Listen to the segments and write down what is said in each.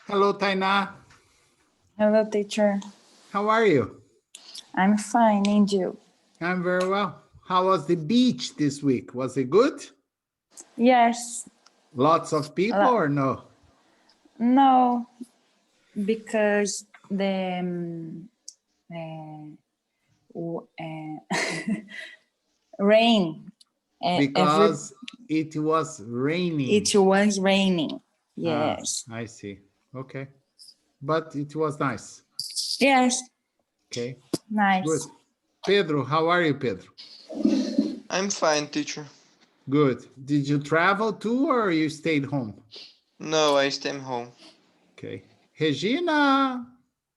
Hello, Taina. Hello, teacher. How are you? I'm fine, and you? I'm very well. How was the beach this week? Was it good? Yes. Lots of people or no? No, because the rain. Every Because it was raining. it was raining. Yes. I see. Okay. But it was nice. Yes. Okay. Good. Nice. Pedro, how are you, Pedro? I'm fine, teacher. Good. Did you travel too or you stayed home? No, I stay home. Okay. Regina.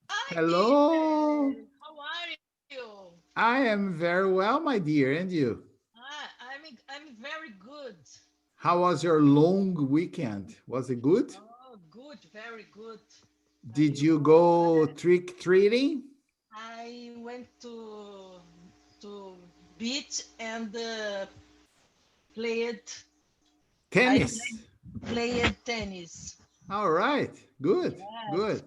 Hi, Hello. teacher. How are you? I am very well, my dear. And you? I'm very good. How was your long weekend? Was it good? Oh, good, very good. Did you go trick-treating? I went to beach and played. I Tennis. played tennis. All right. Good. Yes, Good.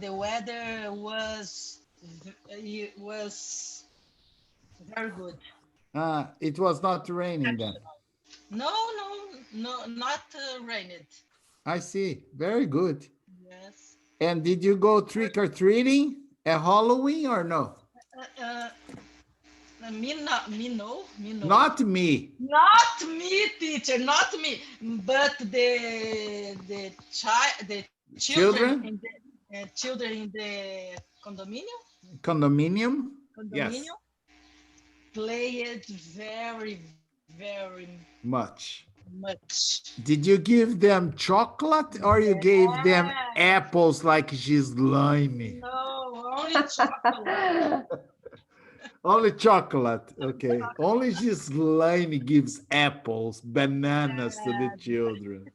the weather was very good. It was not raining then. Exceptional. No, not rained. I see. Very good. Yes. And did you go trick-or-treating at Halloween or no? Uh, uh, me no. Not me. Not me, teacher, not me. But the children Children? in the condominium Condominium? Yes. condominium played very, very Much. much. Did you give them chocolate or you gave them Yes. apples like Gislaine? No, only chocolate. Only chocolate. Okay. Only Gislaine gives apples, bananas to the children.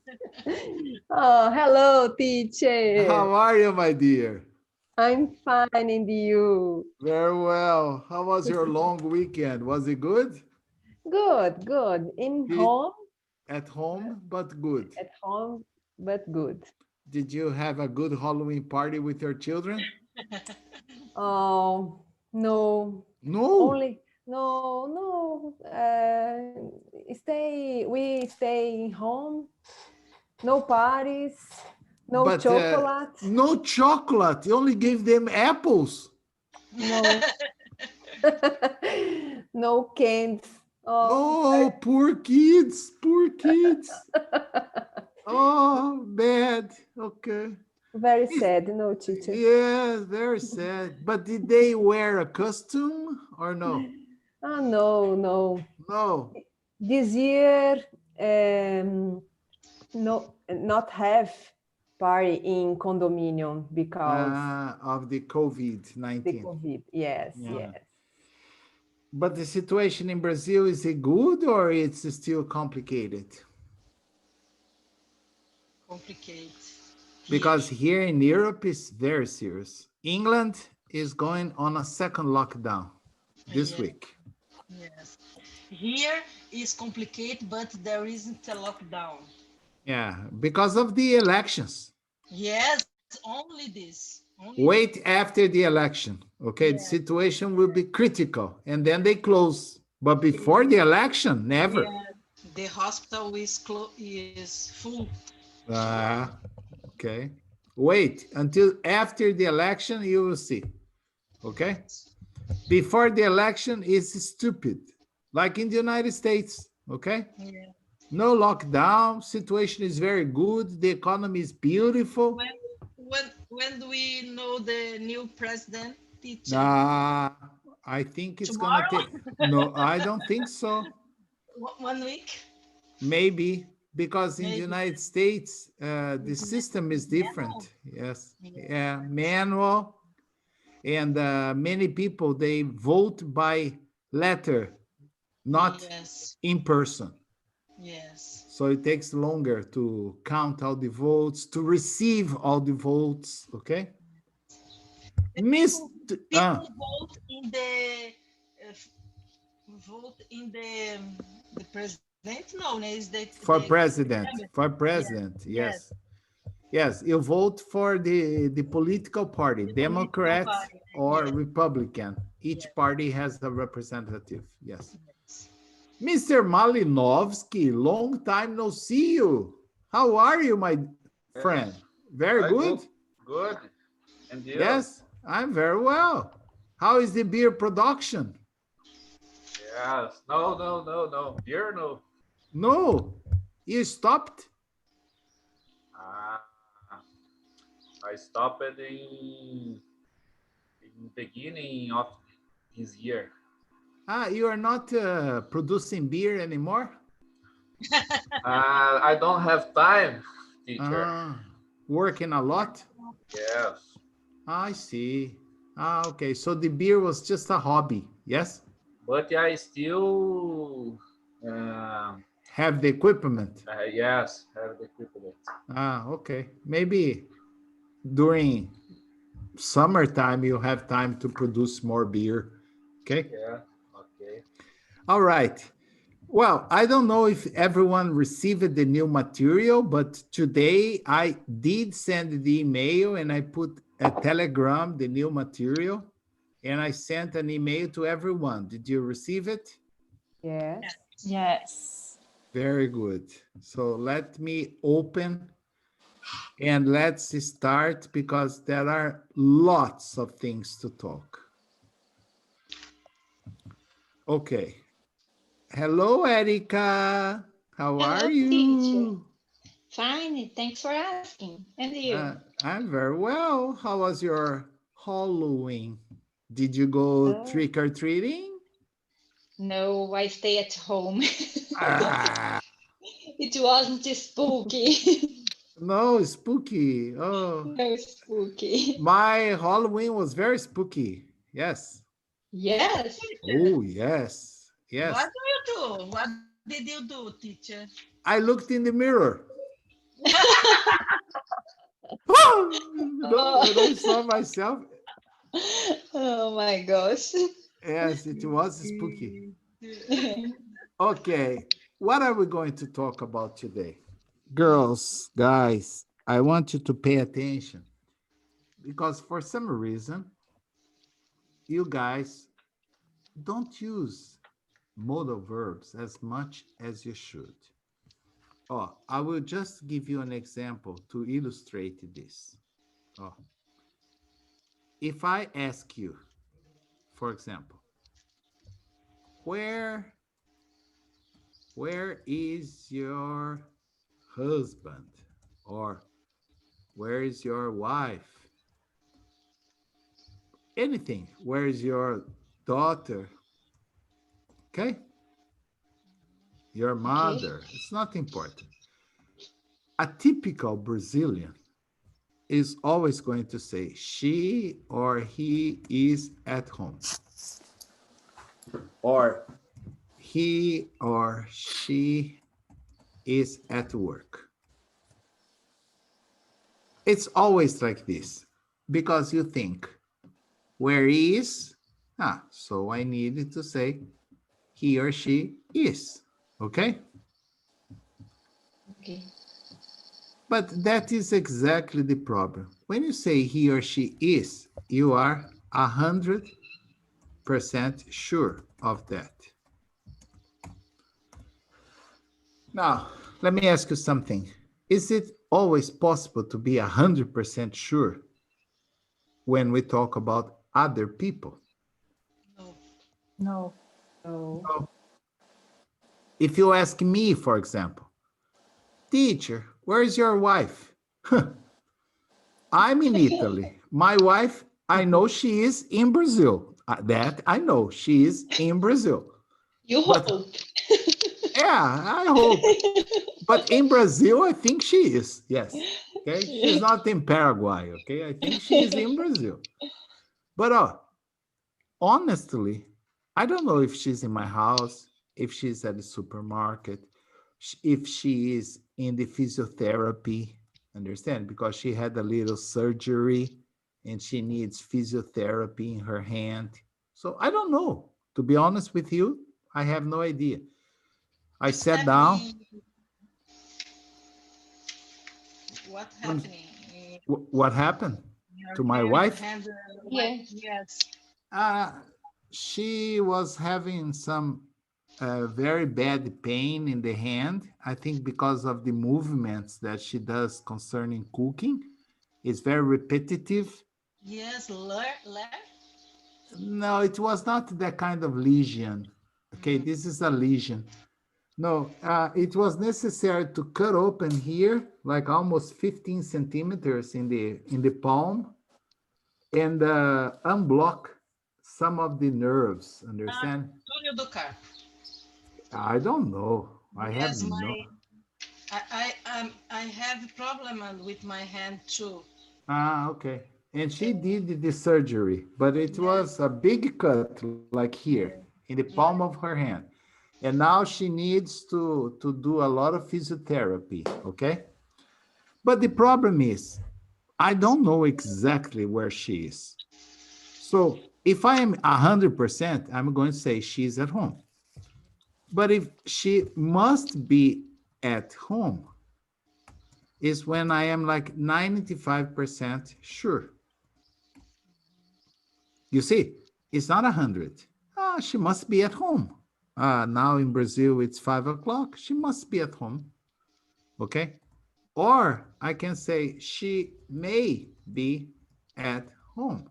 Oh, hello, teacher. How are you, my dear? I'm fine, and you? Very well. How was your long weekend? Was it good? Good, good. In Did home, at home, but good. at home, but good. Did you have a good Halloween party with your children? Oh, no, No. only no, no. We stay in home. No parties, no But chocolate, no chocolate. You only gave them apples. no, no candies. Oh, Oh, poor kids. Poor kids. Oh, bad. Okay. very It's- sad. No, teacher. Yeah, very sad. But did they wear a costume or no? Oh, no, no. No. This year, no, not have party in condominium because Of the the COVID-19. COVID. Yes, Yeah. yes. But the situation in Brazil, is it good or it's still complicated? Complicate here. Because here in Europe it's very serious. England is going on a second lockdown this Yeah, week. yes. Here is complicated, but there isn't a lockdown. Yeah, because of the elections. Yes, only this. Only this. Wait after the election, okay? The Yeah, situation will be critical and then they close. But before the election, never. yeah. The hospital is full. Ah, okay. Wait until after the election, you will see, okay? Before the election is stupid, like in the United States, okay? Yeah. No lockdown, situation is very good, the economy is beautiful. When do we know the new president, teacher? I think it's gonna Tomorrow? take, no, I don't think so. 1 week? Maybe, because in the Maybe. United States, the It's system is manual. different. Yes, Yeah. yeah, manual. And many people, they vote by letter, not Yes. in person. Yes. So it takes longer to count all the votes, to receive all the votes, okay? The Mr. people vote in the vote in the president. No, is that For the president, Yes. yes. Yes, you vote for the political party, Democrat party, or yes. Republican. Each Yes. party has a representative. Yes. Yes. Mr. Malinovsky, long time no see you. How are you, my friend? Very I good? go good. And you? Yes, I'm very well. How is the beer production? Yes. No. Beer, no. No, you stopped? Ah, I stopped in beginning of this year. Ah, you are not producing beer anymore? I don't have time, teacher. Ah, working a lot? Yes. I see. Ah, okay. So the beer was just a hobby, yes? But I still, uh, Have the equipment. yes, have the equipment. Ah, okay. Maybe during summertime you have time to produce more beer. Okay. Yeah. Okay. All right. Well, I don't know if everyone received the new material, but today I did send the email and I put a telegram, the new material, and I sent an email to everyone. Did you receive it? Yes. Yes. Very good. So let me open and let's start because there are lots of things to talk. Okay. Hello, Erica. How are Hello, teacher. you? Fine, thanks for asking. And you? I'm very well. How was your Halloween? Did you go Oh, trick or treating? No, I stay at home. Ah, It wasn't spooky. no, spooky. Oh, No spooky. my Halloween was very spooky. Yes. Yes. Teacher, Oh, yes. what Yes. do you do? What did you do, teacher? I looked in the mirror. When I Oh. saw myself, Oh my gosh. yes, it was spooky. Okay, what are we going to talk about today? Girls, guys, I want you to pay attention because for some reason, you guys don't use modal verbs as much as you should. Oh, I will just give you an example to illustrate this. Oh, if I ask you, for example, where is your husband? Or where is your wife? Anything. Where is your daughter? Okay? Your Okay. mother. It's not important. A typical Brazilian is always going to say she or he is at home. Or he or she is at work. It's always like this because you think, where is? Ah, so I needed to say he or she is. Okay? Okay. But that is exactly the problem. When you say he or she is, you are 100% sure of that. Now, let me ask you something. Is it always possible to be 100% sure when we talk about other people? No. No. no. No. If you ask me, for example, teacher, where's your wife? I'm in Italy. My wife, I know she is in Brazil. That I know she is in Brazil. You But hope. yeah, I hope. But in Brazil, I think she is. Yes. Okay. She's not in Paraguay. Okay. I think she is in Brazil. But honestly, I don't know if she's in my house, if she's at the supermarket, if she is in the physiotherapy. Understand? Because she had a little surgery and she needs physiotherapy in her hand. So I don't know. To be honest with you, I have no idea. I sat Let down. me What happening? What happened Your to my hand- wife? hand, Yeah. Yes. She was having some very bad pain in the hand. I think because of the movements that she does concerning cooking. It's very repetitive. Yes, left. No, it was not that kind of lesion. Okay, this is a lesion. No, it was necessary to cut open here, like almost 15 centimeters in the palm, and unblock some of the nerves. Understand? Túnel do carpo. I don't know. I have Yes, no. I have a problem with my hand too. Okay. And she did the surgery, but it was a big cut, like here, in the palm of her hand. And now she needs to do a lot of physiotherapy, okay? But the problem is, I don't know exactly where she is. So if I am 100%, I'm going to say she's at home. But if she must be at home, is when I am like 95% sure. You see, it's not 100. She must be at home. Now in Brazil, it's 5 o'clock. She must be at home. Okay? Or I can say she may be at home.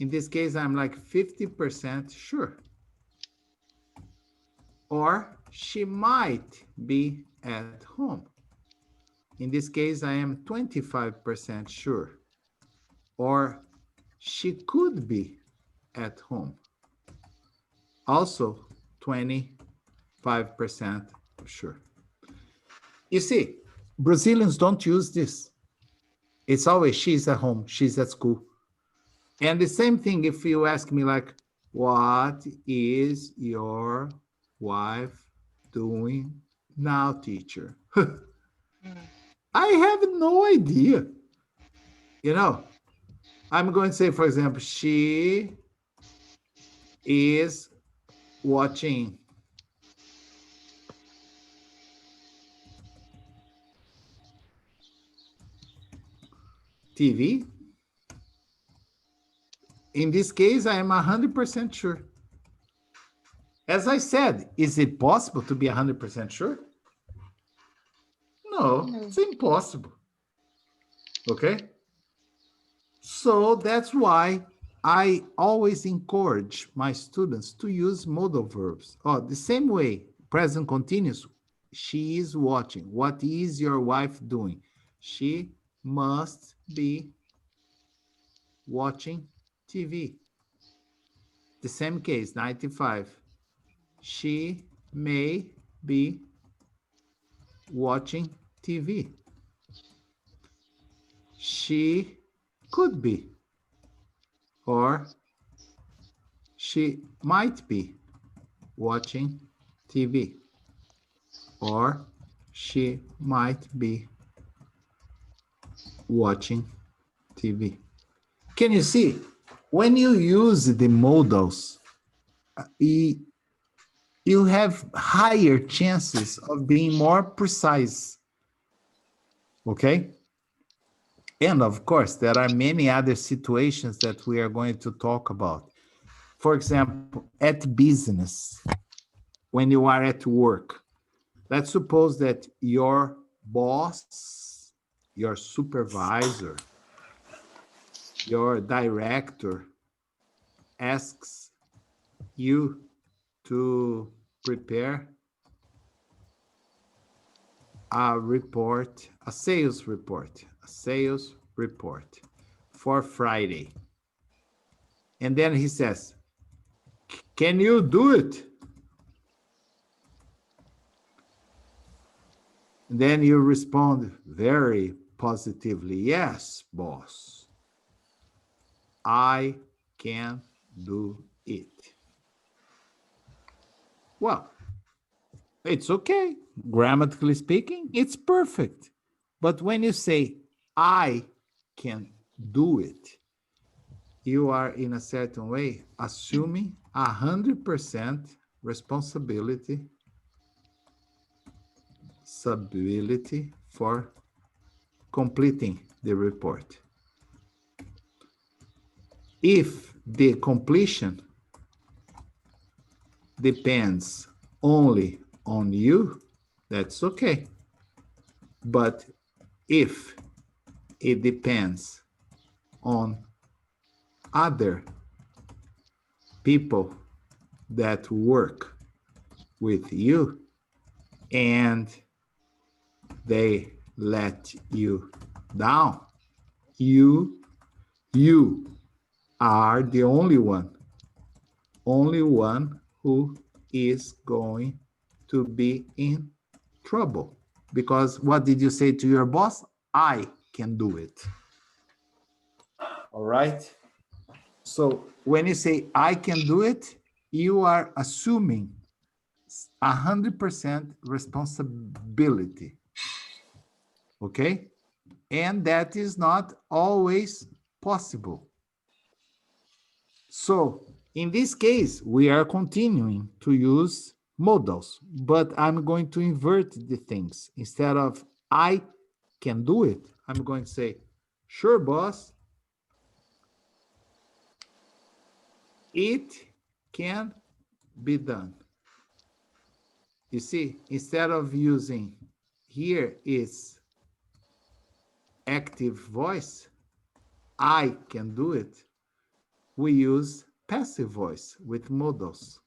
In this case, I'm like 50% sure. Or she might be at home. In this case, I am 25% sure. Or she could be at home. Also 25% sure. You see, Brazilians don't use this. It's always she's at home, she's at school. And the same thing if you ask me like, what is your wife doing now, teacher? I have no idea. You know, I'm going to say, for example, she is watching TV. In this case, I am 100% sure. As I said, is it possible to be 100% sure? No, it's impossible. Okay? So that's why I always encourage my students to use modal verbs. Oh, the same way, present continuous, she is watching. What is your wife doing? She must be watching TV. The same case, 95. She may be watching TV. She could be, or she might be watching TV, or she might be watching TV. Can you see? When you use the modals, you have higher chances of being more precise. Okay? And of course, there are many other situations that we are going to talk about. For example, at business, when you are at work, let's suppose that your boss, your supervisor, your director asks you to prepare a report, a sales report for Friday. And then he says, can you do it? And then you respond very positively, yes, boss, I can do it. Well, it's okay. Grammatically speaking, it's perfect. But when you say, I can do it, you are in a certain way assuming 100% responsibility for completing the report. If the completion depends only on you, that's okay. But if it depends on other people that work with you and they let you down, you are the only one who is going to be in trouble. Because what did you say to your boss? I can do it. All right. So when you say I can do it, you are assuming 100% responsibility. Okay? And that is not always possible. So in this case, we are continuing to use modals, but I'm going to invert the things. Instead of I can do it, I'm going to say, sure, boss, it can be done. You see, instead of using here is active voice, I can do it, we use passive voice with modals.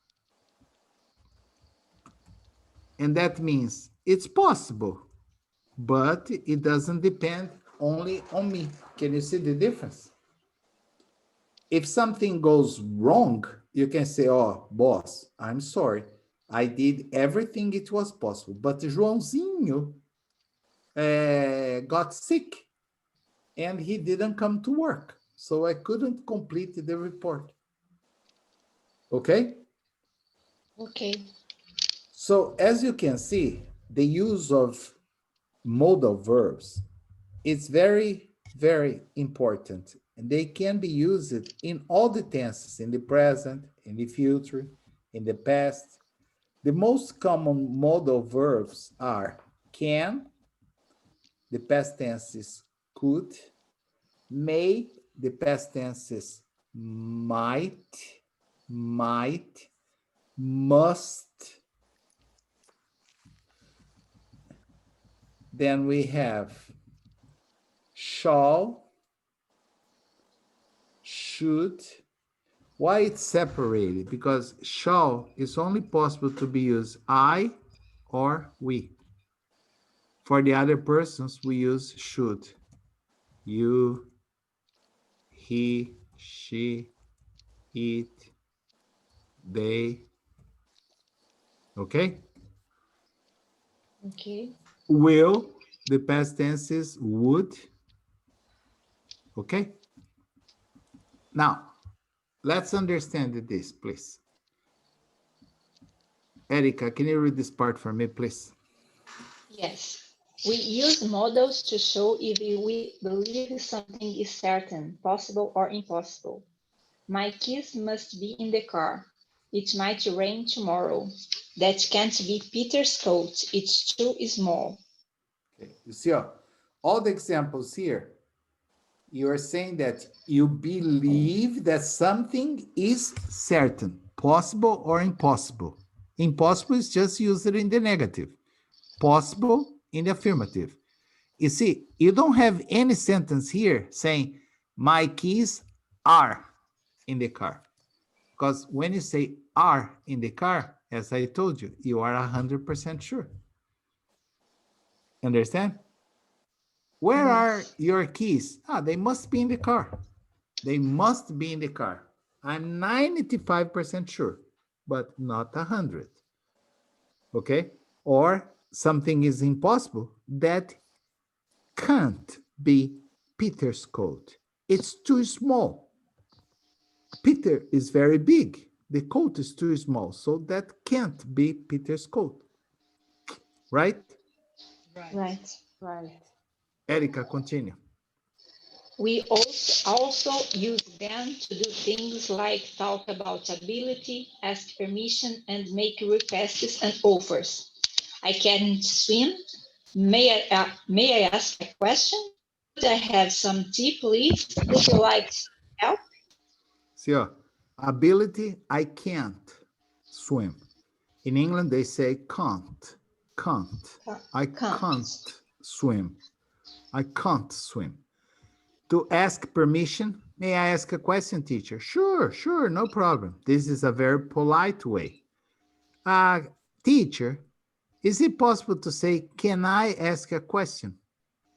And that means it's possible, but it doesn't depend only on me. Can you see the difference? If something goes wrong, you can say, oh, boss, I'm sorry. I did everything it was possible, but Joãozinho got sick and he didn't come to work. So I couldn't complete the report. Okay? Okay. So as you can see, the use of modal verbs is very, very important. And they can be used in all the tenses, in the present, in the future, in the past. The most common modal verbs are can, the past tense is could, may, the past tense is might, must. Then we have shall, should. Why it's separated? Because shall is only possible to be used I or we. For the other persons, we use should. You, he, she, it, they. Okay? Okay. Will, the past tense is would. Okay? Now, let's understand this, please. Erica, can you read this part for me, please? Yes. We use models to show if we believe something is certain, possible, or impossible. My keys must be in the car. It might rain tomorrow. That can't be Peter's coat. It's too small. Okay. You see all the examples here, you are saying that you believe that something is certain, possible or impossible. Impossible is just used in the negative. Possible in the affirmative. You see, you don't have any sentence here saying, my keys are in the car. Because when you say are in the car, as I told you, you are 100% sure. Understand? Where are your keys? They must be in the car. They must be in the car. I'm 95% sure, but not 100. Okay? Or something is impossible, that can't be Peter's coat. It's too small. Peter is very big. The coat is too small, so that can't be Peter's coat. Right? Right. Right. Erica, continue. We also use them to do things like talk about ability, ask permission, and make requests and offers. I can't swim. May I ask a question? Could I have some tea, please? Would you like help? See, ó, ability, I can't swim. In England, they say can't. I can't swim. I can't swim. To ask permission, may I ask a question, teacher? Sure, no problem. This is a very polite way. Teacher, is it possible to say, can I ask a question?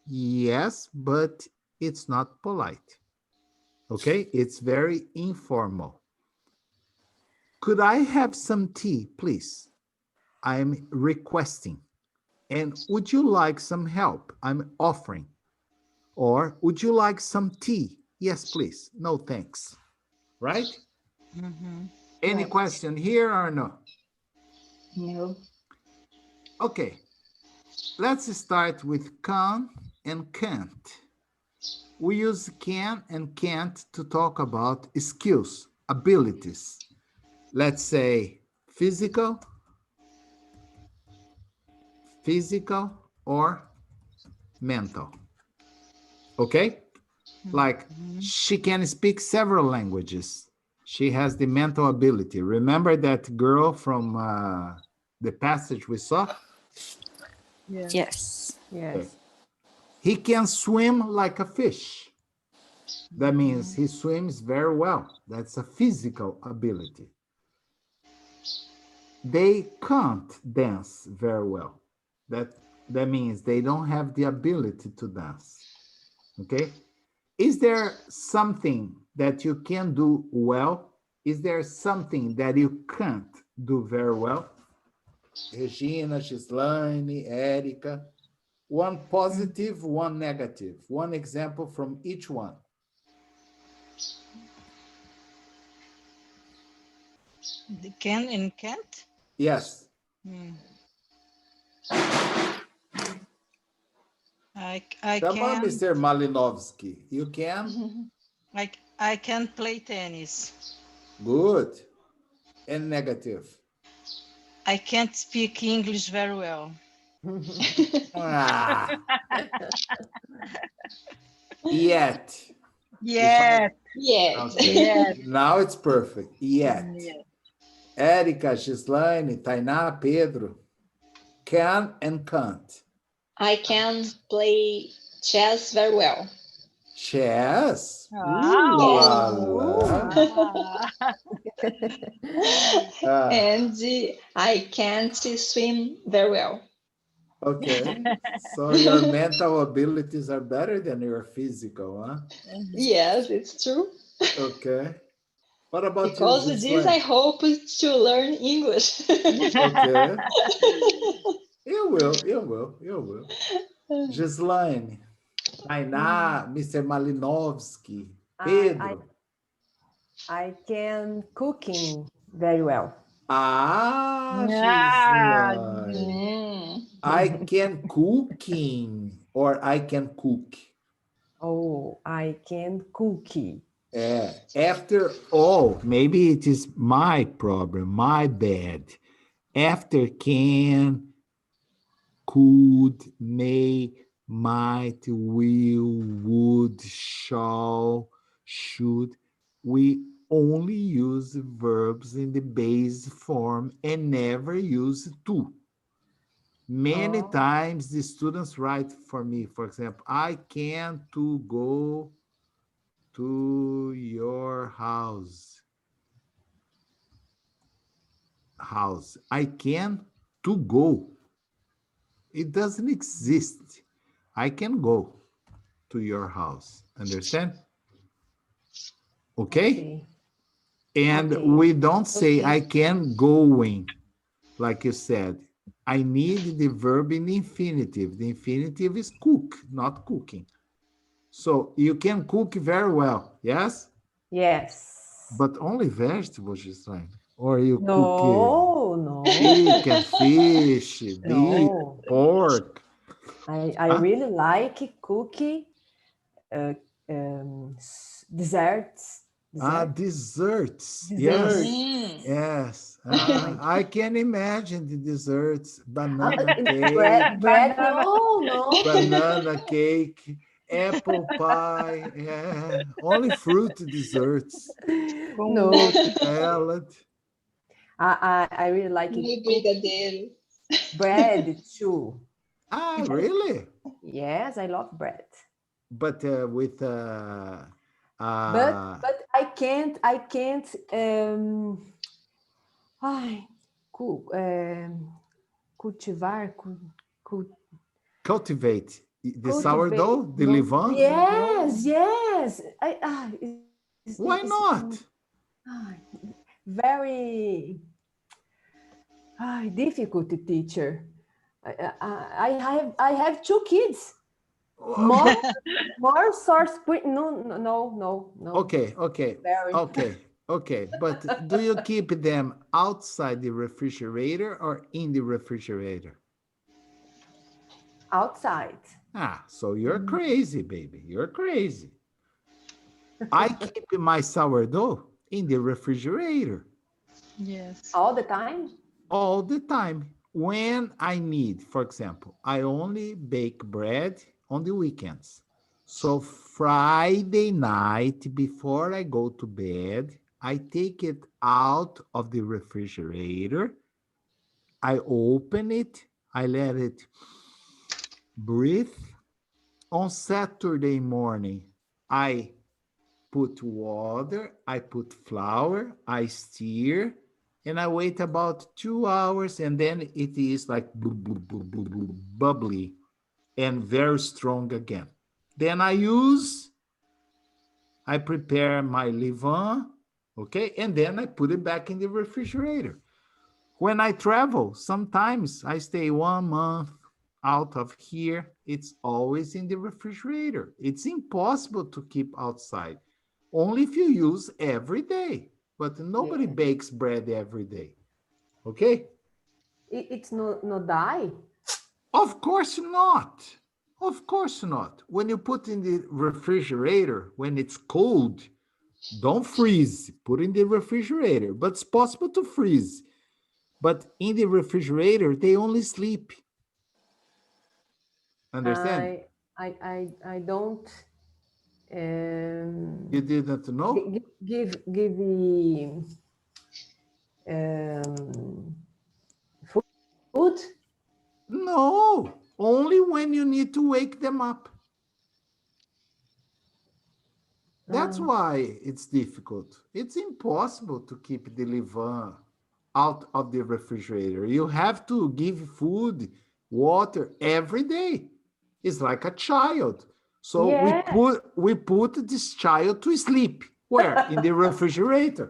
Yes, but it's not polite. Okay, it's very informal. Could I have some tea, please? I'm requesting. And would you like some help? I'm offering. Or would you like some tea? Yes, please. No, thanks. Right? Mhm. Any Right. question here or no? No. Okay. Let's start with can and can't. We use can and can't to talk about skills, abilities. Let's say physical or mental. Okay? Like she can speak several languages. She has the mental ability. Remember that girl from the passage we saw? Yes. Yes. He can swim like a fish. That means he swims very well. That's a physical ability. They can't dance very well. That means they don't have the ability to dance. Okay? Is there something that you can do well? Is there something that you can't do very well? Regina, Gislaine, Érica. One positive, one negative. One example from each one. The can and can't? Yes. Hmm. I Come on, can Mr. Malinovsky. You can? I can play tennis. Good. And negative. I can't speak English very well. Ah. Yet. Yeah. Yeah. Okay. Yes. Now it's perfect. Yet. Érica, Gislaine, Tainá, Pedro. Can and can't. I can play chess very well. Chess? Wow. La, la. Ah, And I can't swim very well. okay. So your mental abilities are better than your physical, huh? Yes, it's true. Okay. What about Because you, of this, I Gislaine? hope to learn English. Okay. You will. Gislaine, Tainá, Mr. Malinovsky, Pedro. I can cooking very well. Ah, Yeah. Gislaine. Mm. I can cooking or I can cook. Oh, I can cookie. After all, maybe it is my problem, my bad. After can, could, may, might, will, would, shall, should. We only use verbs in the base form and never use to. Many Oh. times the students write for me, for example, I can to go to your house. I can to go. It doesn't exist. I can go to your house. Understand? Okay? And Okay. we don't say Okay. I can going, like you said. I need the verb in the infinitive. The infinitive is cook, not cooking. So you can cook very well, yes? Yes. But only vegetables, Gislaine. Or you cook No. chicken, fish, beef, No. pork. I Huh? really like cookie desserts. Desserts. Desserts. Yes. Like I can imagine the desserts. Banana bread, cake, bread? No. banana cake, apple pie, yeah. Only fruit desserts, No, salad. I really like No it. brigadeiro. Bread too. Ah, really? Yes, I love bread. But with But I can't ai, cultivar, cultivate the cultivate. sourdough, the No. levain. Yes, yes. Why not? ai, very difficult, teacher. I have two kids. More source. No. Okay, okay, Very okay. But do you keep them outside the refrigerator or in the refrigerator? outside. Ah, so you're crazy, baby. You're crazy. I keep my sourdough in the refrigerator Yes. All the time? all the time. When I need, for example, I only bake bread on the weekends. So Friday night, before I go to bed, I take it out of the refrigerator. I open it, I let it breathe. On Saturday morning, I put water, I put flour, I stir, and I wait about 2 hours, and then it is like bubbly and very strong again. Then I prepare my levain, okay, and then I put it back in the refrigerator. When I travel, sometimes I stay 1 month out of here. It's always in the refrigerator. It's impossible to keep outside. Only if you use every day. But nobody Yeah. bakes bread every day. Okay? It's no die. Of course not. Of course not. When you put in the refrigerator, when it's cold, don't freeze. Put in the refrigerator. But it's possible to freeze. But in the refrigerator, they only sleep. Understand? I don't You didn't know? give the food. No, only when you need to wake them up. That's why it's difficult. It's impossible to keep the levain out of the refrigerator. You have to give food, water every day. It's like a child. So Yeah. we put this child to sleep. Where? In the refrigerator.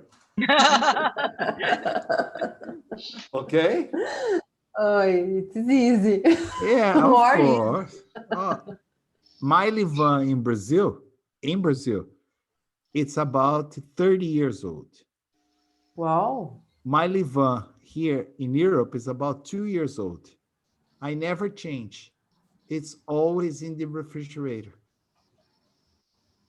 Okay? Oh, it's easy. Yeah, of More easy. course. My levain in Brazil, it's about 30 years old. Wow. My levain here in Europe is about 2 years old. I never change. It's always in the refrigerator.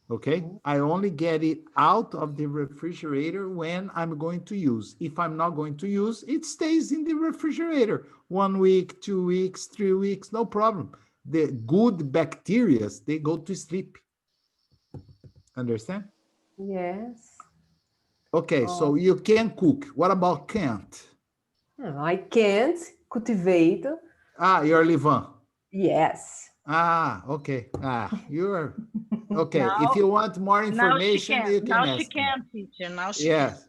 Okay? I only get it out of the refrigerator when I'm going to use. If I'm not going to use, it stays in the refrigerator 1 week, 2 weeks, 3 weeks, no problem. The good bacteria, they go to sleep. Understand? Yes. Okay, so you can cook. What about can't? No, I can't cultivate. Ah, you're levain. Yes. Ah, okay. Ah, you're okay. Now, If you want more now she information, can. you can Now she ask me. can, teacher. Now she can. Yes,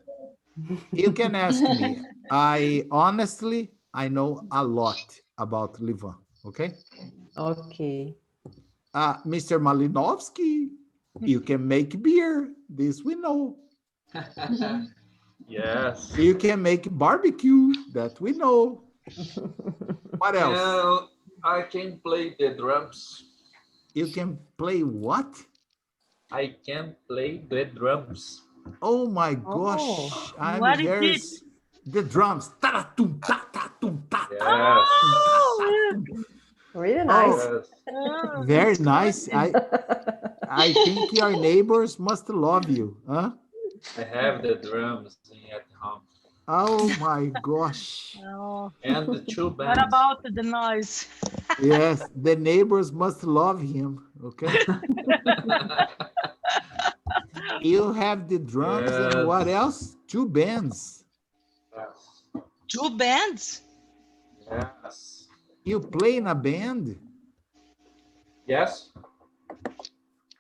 you can ask me. I honestly, I know a lot about levain. Okay. Okay. Mr. Malinovsky, you can make beer. This we know. Yes. You can make barbecue. That we know. What else? And I can play the drums. You can play what? I can play the drums. Oh my Oh. gosh. I'm What is very it? the drums. Ta-da-tum, ta-ta-tum, ta-ta, Yes. Oh, Really nice. Yes. oh, very that's nice. good. I think your neighbors must love you, huh? I have the drums at home. Oh my gosh. Oh, And the two what bands. about the noise? Yes, the neighbors must love him. Okay. You have the drums and what Yes. else? 2 bands. Yes. 2 bands? Yes. You play in a band. Yes.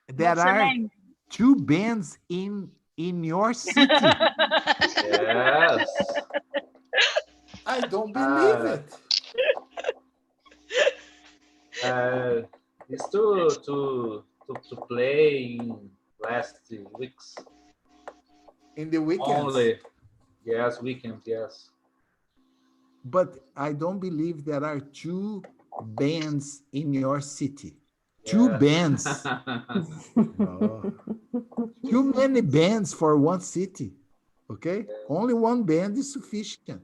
There What's the are name? 2 bands in your city. Yes. I don't believe Uh, it. It's to play in last weeks In the weekends. only. Yes, weekend. Yes. But I don't believe there are 2 bands in your city. 2 Yes. bands. Oh. Too many bands for one city. Okay? Only one band is sufficient.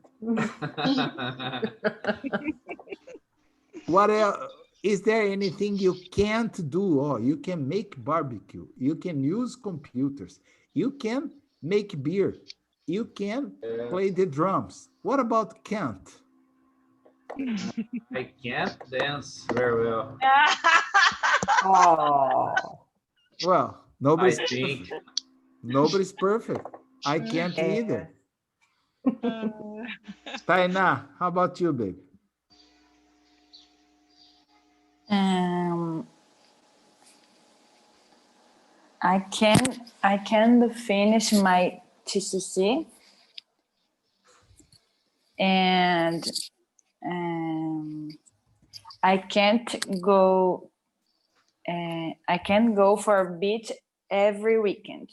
What else? Is there anything you can't do? Oh, you can make barbecue. You can use computers. You can make beer. You can play the drums. What about can't? I can't dance very well. Oh, Well, I think. Nobody's perfect. I can't yeah. either. Taina, how about you, baby? Um, I can finish my TCC and I can't go. I can't go for a beach every weekend.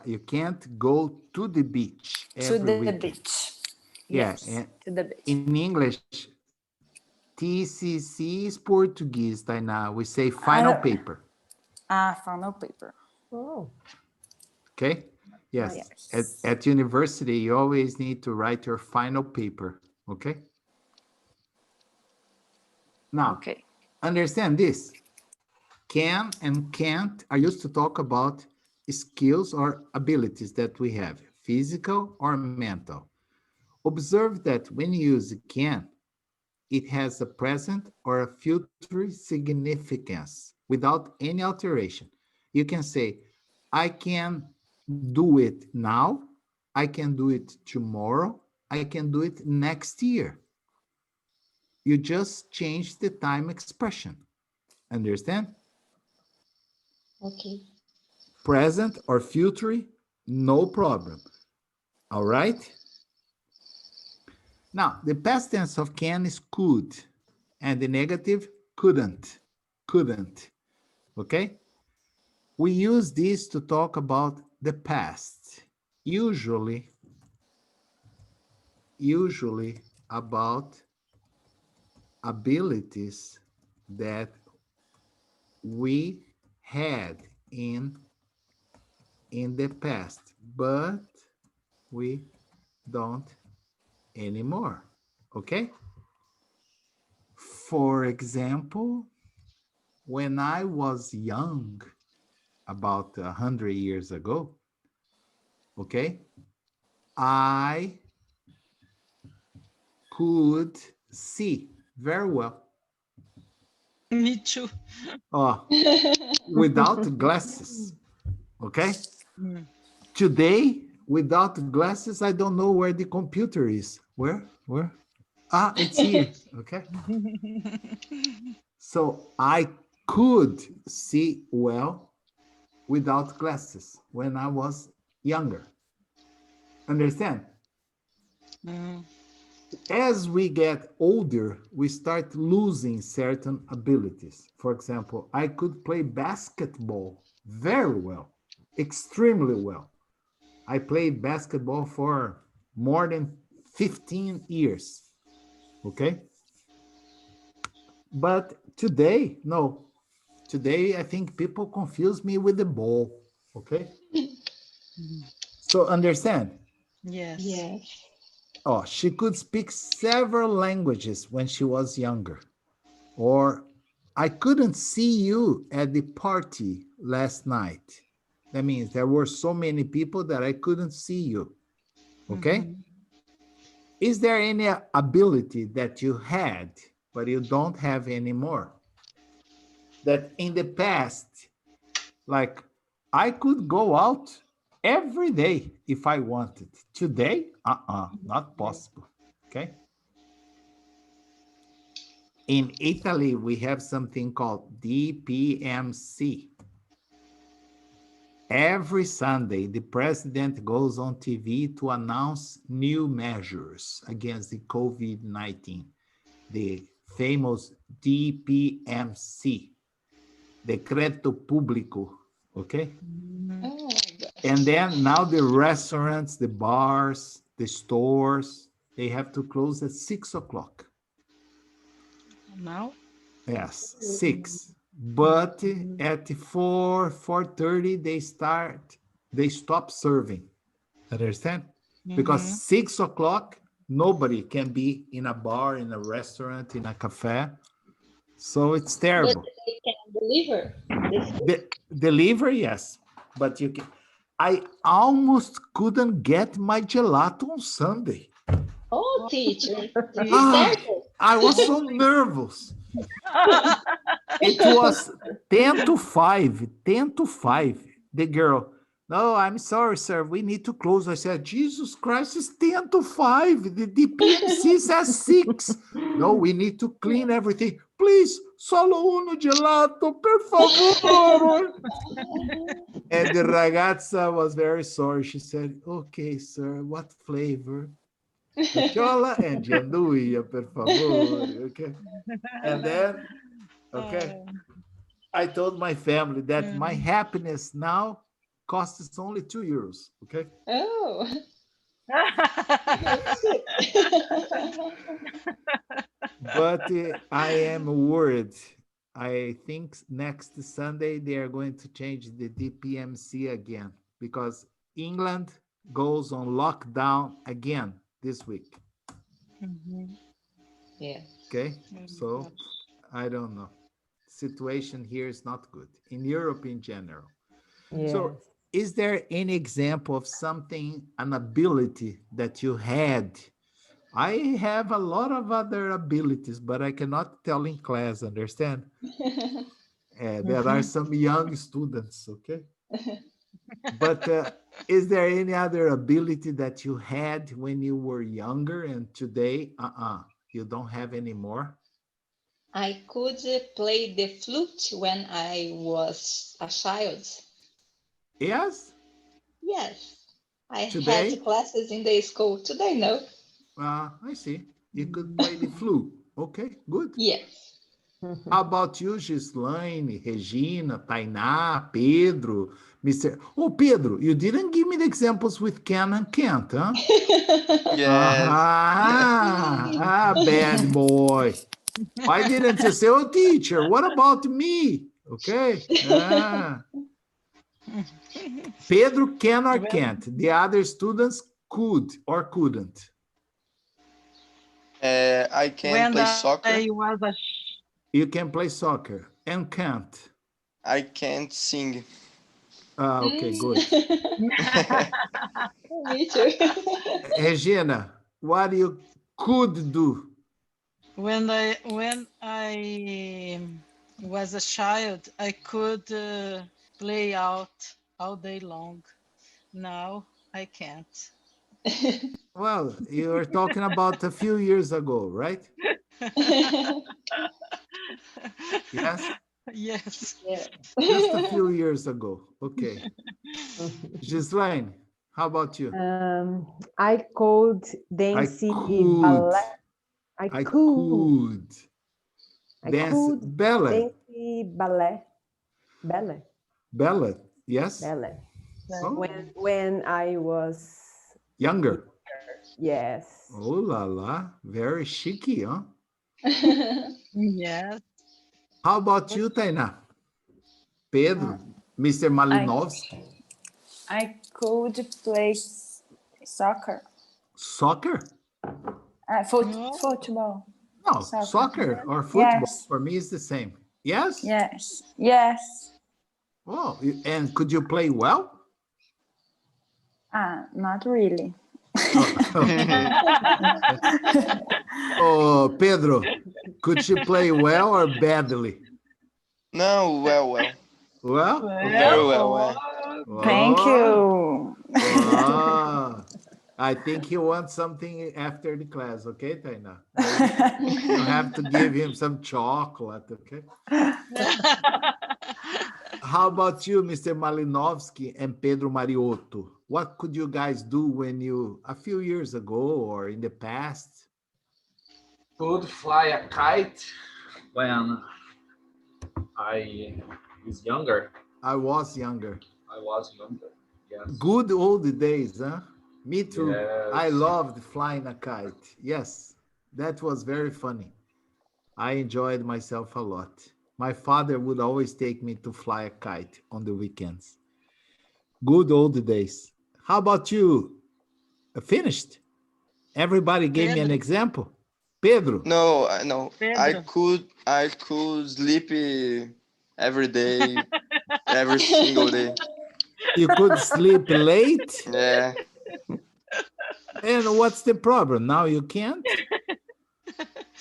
You can't go to the beach To every the weekend. beach. Yeah, Yes, and to the beach. in English, TCC is Portuguese, Tainá. We say final paper. Final paper. Oh, Okay? Yes. Yes. At university, you always need to write your final paper. Okay? Now, Okay. understand this. Can and can't are used to talk about skills or abilities that we have, physical or mental. Observe that when you use can, it has a present or a future significance without any alteration. You can say, I can do it now, I can do it tomorrow, I can do it next year. You just change the time expression. Understand? Okay. Present or future, no problem. All right? Now, the past tense of can is could, and the negative, couldn't. Couldn't. Okay? We use this to talk about the past, usually about abilities that we had in the past, but we don't anymore. Okay? For example, when I was young, about 100 years ago, okay, I could see very well. Me too. Oh, without glasses, okay? Mm. Today, without glasses, I don't know where the computer is. Where? Ah, it's here, okay? So I could see well without glasses when I was younger. Understand? Mm. As we get older, we start losing certain abilities. For example, I could play basketball very well, extremely well. I played basketball for more than 15 years. Okay? But today, no. Today, I think people confuse me with the ball. Okay? So understand? Yes. Yes. Oh, she could speak several languages when she was younger. Or, I couldn't see you at the party last night. That means there were so many people that I couldn't see you. Okay? Mhm. Is there any ability that you had but you don't have any more. That in the past, like I could go out every day if I wanted. Today, not possible. Okay. In Italy, we have something called DPMC. Every Sunday, the president goes on TV to announce new measures against the COVID-19, the famous DPMC, Decreto Público, okay? Oh my God. And then now the restaurants, the bars, the stores, they have to close at 6 o'clock. Now? Yes, 6. But at 4:30, they stop serving. Understand? Because 6 o'clock, nobody can be in a bar, in a restaurant, in a cafe. So it's But terrible. they can deliver. Deliver, yes. But you can. I almost couldn't get my gelato on Sunday. Oh, teacher. This is Ah, terrible. I was so nervous. It was 10 to 5, 10 to 5. The girl, no, I'm sorry, sir. We need to close. I said, Jesus Christ, it's 10 to 5. The DPMC says 6. No, we need to clean everything. Please, solo uno gelato, per favor. And the ragazza was very sorry. She said, okay, sir, what flavor? Chola and gianduia, per favor. Okay. And then, okay, I told my family that my happiness now costs only 2 euros. Okay. Oh. But I am worried. I think next Sunday they are going to change the DPMC again because England goes on lockdown again this week. Yeah. Okay. So I don't know. Situation here is not good in Europe in general. Yes. So is there any example of something, an ability that you had? I have a lot of other abilities, but I cannot tell in class, understand? There are some young students, okay? But is there any other ability that you had when you were younger and today, you don't have anymore? I could play the flute when I was a child. Yes? Yes. I Today? had classes in the school. Today, no. I see. You could play the flute. Okay, good. Yes. How about you, Gislaine, Regina, Tainá, Pedro, Mr. Oh, Pedro, you didn't give me the examples with can and can't, huh? Yes. Bad boy. Why didn't you say, oh, teacher, what about me? Okay. Pedro can or can't. The other students could or couldn't. I can When play soccer. I was a You can play soccer and can't. I can't sing. Okay, good. Me too. Regina, what you could do? when I was a child, I could play out all day long. Now I can't. Well, you were talking about a few years ago, right? Yes, Yes. Yeah. just a few years ago. Okay. Gislaine, how about you? I could dance could. ballet. I I could dance could ballet. dance ballet. Ballet. Ballet, yes? Ballet. Oh, When I was, younger. yes. Oh la la, very chic, huh? Yes. How about you, Tainá? Pedro, Mr. Malinovsky. I could play soccer. Soccer? Football. No, soccer or football Yes. for me is the same. Yes? Yes. Yes. Oh, and could you play well? Not really. Oh, Pedro, could she play well or badly? No, well. Well, Very well. Thank oh, you. oh. I think he wants something after the class, okay, Taina? Maybe you have to give him some chocolate, okay? How about you, Mr. Malinovsky and Pedro Mariotto? What could you guys do when you, a few years ago or in the past? Could fly a kite when I was younger. I was younger. Yes. Good old days, huh? Me too. Yes. I loved flying a kite. Yes, that was very funny. I enjoyed myself a lot. My father would always take me to fly a kite on the weekends. Good old days. How about you? Finished? Everybody gave me an Pedro. example. Pedro. No, no. Pedro. I could sleep every day, every single day. You could sleep late? Yeah. And what's the problem? Now you can't?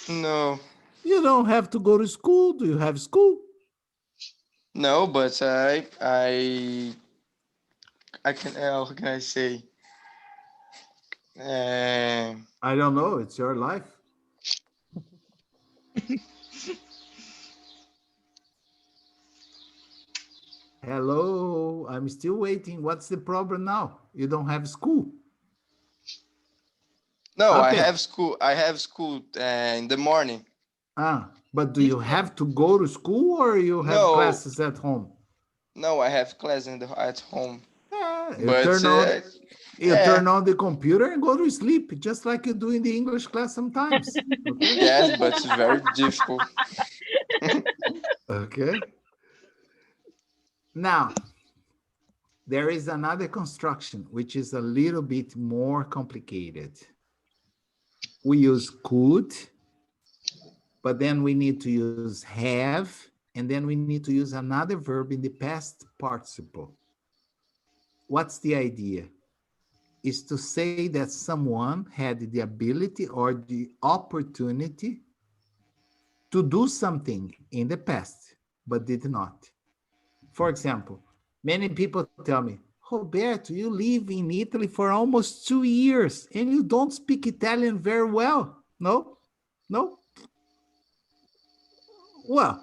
No, You don't have to go to school. Do you have school? no, but I can. How can I say? I don't know. It's your life. Hello, I'm still waiting. What's the problem now? You don't have school. No, I Okay. have school. I have school in the morning. But do you have to go to school or you have No. classes at home? No, I have class at home. You But turn on the computer and go to sleep, just like you do in the English class sometimes. Okay. yes, but it's very difficult. Okay. Now, there is another construction which is a little bit more complicated. We use could, but then we need to use have, and then we need to use another verb in the past participle. What's the idea? Is to say that someone had the ability or the opportunity to do something in the past, but did not. For example, many people tell me, Roberto, you live in Italy for almost 2 years and you don't speak Italian very well. No. Well,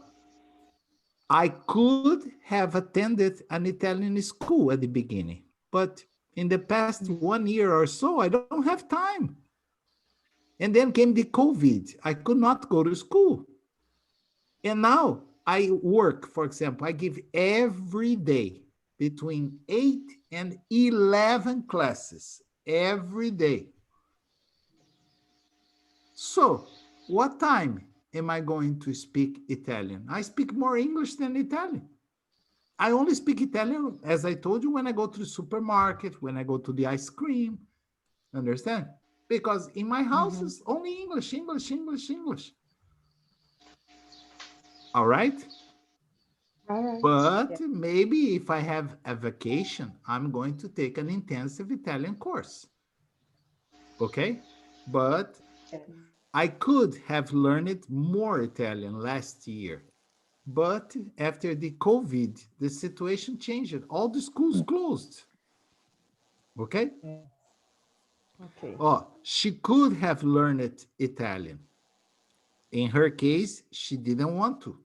I could have attended an Italian school at the beginning, but in the past 1 year or so, I don't have time. And then came the COVID. I could not go to school. And now I work, for example, I give every day between 8 and 11 classes every day. So what time am I going to speak Italian? I speak more English than Italian. I only speak Italian, as I told you, when I go to the supermarket, when I go to the ice cream, understand? Because in my house, it's only English. All right? All right. But Yeah. maybe if I have a vacation, I'm going to take an intensive Italian course. Okay? But I could have learned more Italian last year. But after the COVID, the situation changed. All the schools closed. Okay? Okay. Oh, she could have learned Italian. In her case, she didn't want to.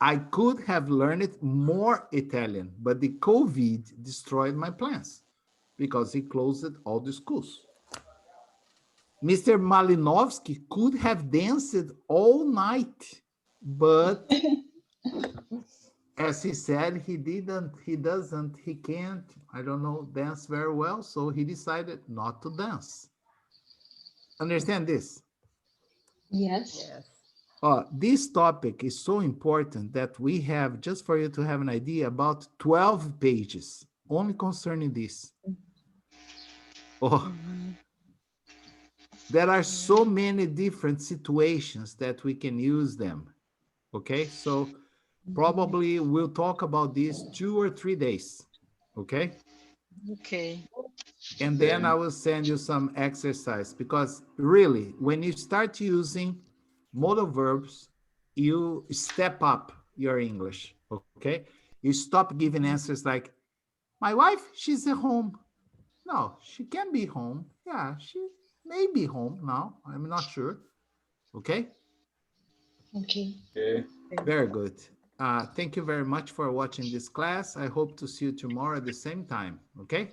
I could have learned more Italian, but the COVID destroyed my plans because it closed all the schools. Mr. Malinovsky could have danced all night, but as he said, he doesn't, he can't, I don't know, dance very well, so he decided not to dance. Understand this? Yes. This topic is so important that we have, just for you to have an idea, about 12 pages only concerning this. There are so many different situations that we can use them. Okay, so probably we'll talk about this 2 or 3 days. Okay? Okay. And then I will send you some exercise, because really, when you start using modal verbs, you step up your English, okay? You stop giving answers like, my wife, she's at home. No, she can be home. Yeah, she may be home now. I'm not sure. Okay? Okay. Okay. Very good. Thank you very much for watching this class. I hope to see you tomorrow at the same time. Okay?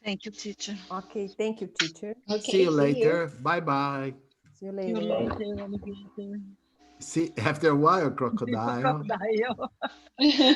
Thank you, teacher. Okay, thank you, teacher. See Okay, you later. Bye-bye. See you See you later. later, alligator. See, after a while, crocodile. Crocodile. you.